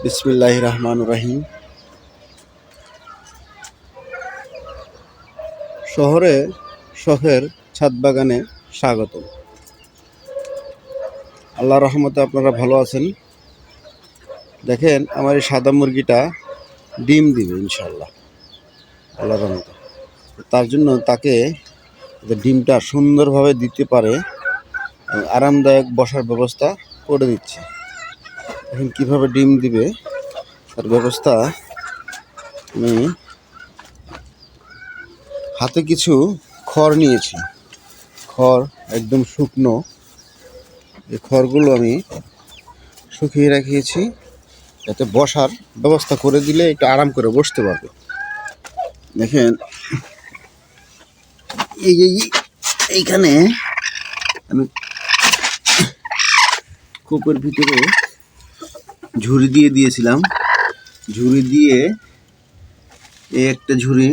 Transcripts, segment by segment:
বিসমিল্লাহির রহমানির রহিম। শহরে শখের ছাদ বাগানে স্বাগত। আল্লাহর রহমতে আপনারা ভালো আছেন। দেখেন আমার এই সাদা মুরগিটা ডিম দিবে ইনশাল্লাহ আল্লাহর রহমতে। তার জন্য তাকে ডিমটা সুন্দরভাবে দিতে পারে আরামদায়ক বসার ব্যবস্থা করে দিচ্ছে। এখন কীভাবে ডিম দিবে তার ব্যবস্থা আমি হাতে কিছু খড় নিয়েছি। খড় একদম শুকনো, এই খড়গুলো আমি শুকিয়ে রাখিয়েছি যাতে বসার ব্যবস্থা করে দিলে একটু আরাম করে বসতে পারবে। দেখেন এইখানে আমি কোপের ভিতরে ঝুড়ি দিয়ে দিয়েছিলাম। ঝুড়ি দিয়ে এই একটা ঝুড়ি,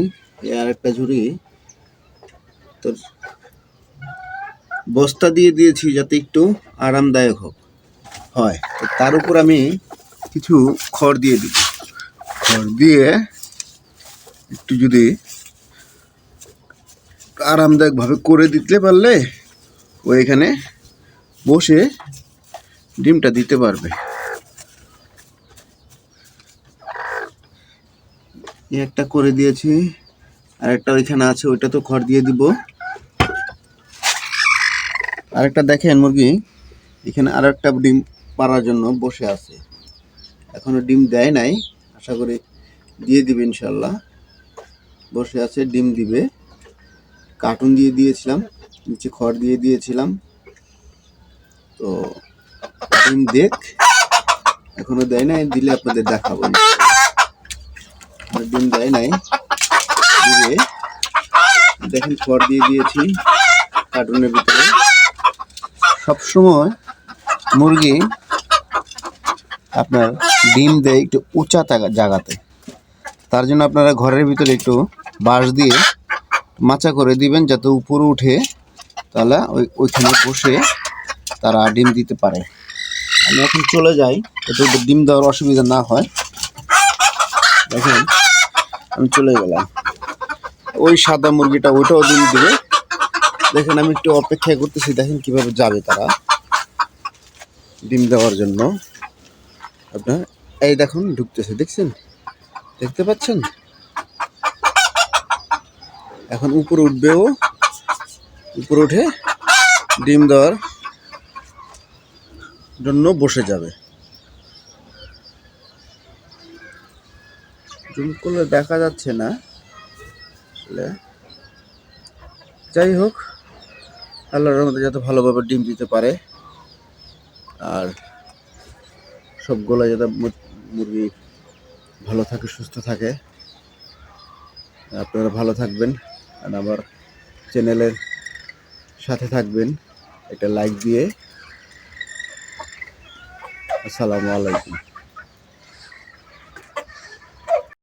আর একটা ঝুড়ি তোর বস্তা দিয়ে দিয়েছি যাতে একটু আরামদায়ক হয়। তার উপর আমি কিছু খড় দিয়ে দিই। খড় দিয়ে একটু যদি আরামদায়কভাবে করে দিতে পারলে ও এখানে বসে ডিমটা দিতে পারবে। একটা করে দিয়েছি, আর একটা ওইখানে আছে, ওইটা তো খড় দিয়ে দিব। আরেকটা দেখেন মুরগি এখানে আর একটা ডিম পাড়ার জন্য বসে আছে, এখনো ডিম দেয় নাই, আশা করি দিয়ে দিবে ইনশাল্লাহ। বসে আছে, ডিম দিবে। কার্টুন দিয়ে দিয়েছিলাম, নিচে খড় দিয়ে দিয়েছিলাম, তো ডিম দেখ, এখনো দেয় নাই, দিলে আপনাদের দেখাবো। ডিম দেয় নাই, দিবে। দেখেন খড় দিয়ে দিয়েছি কার্টুনের ভিতরে। সবসময় মুরগি আপনার ডিম দেয় একটু উঁচা জায়গাতে, তার জন্য আপনারা ঘরের ভিতরে একটু বাঁশ দিয়ে মাচা করে দিবেন যাতে উপরে উঠে, তাহলে ওইখানে বসে তারা ডিম দিতে পারে। আমি এখন চলে যাই যাতে ডিম দেওয়ার অসুবিধা না হয়। দেখেন আমি চলে গেলাম। ওই সাদা মুরগিটা ওইটাও ডিম দেবে। দেখেন আমি একটু অপেক্ষা করতেছি, দেখেন কিভাবে যাবে তারা ডিম দেওয়ার জন্য। আপনার এই দেখুন ঢুকতেছে, দেখছেন, দেখতে পাচ্ছেন? এখন উপরে উঠবেও, উপরে উঠে ডিম দেওয়ার জন্য বসে যাবে। জুম করলে দেখা যাচ্ছে না আসলে। যাই হোক, আল্লাহর রহমতে যাতে ভালোভাবে ডিম দিতে পারে, আর সবগুলো যাতে মুরগি ভালো থাকে, সুস্থ থাকে। আপনারা ভালো থাকবেন আর আমার চ্যানেলের সাথে থাকবেন, এটা লাইক দিয়ে। আসসালামু আলাইকুম।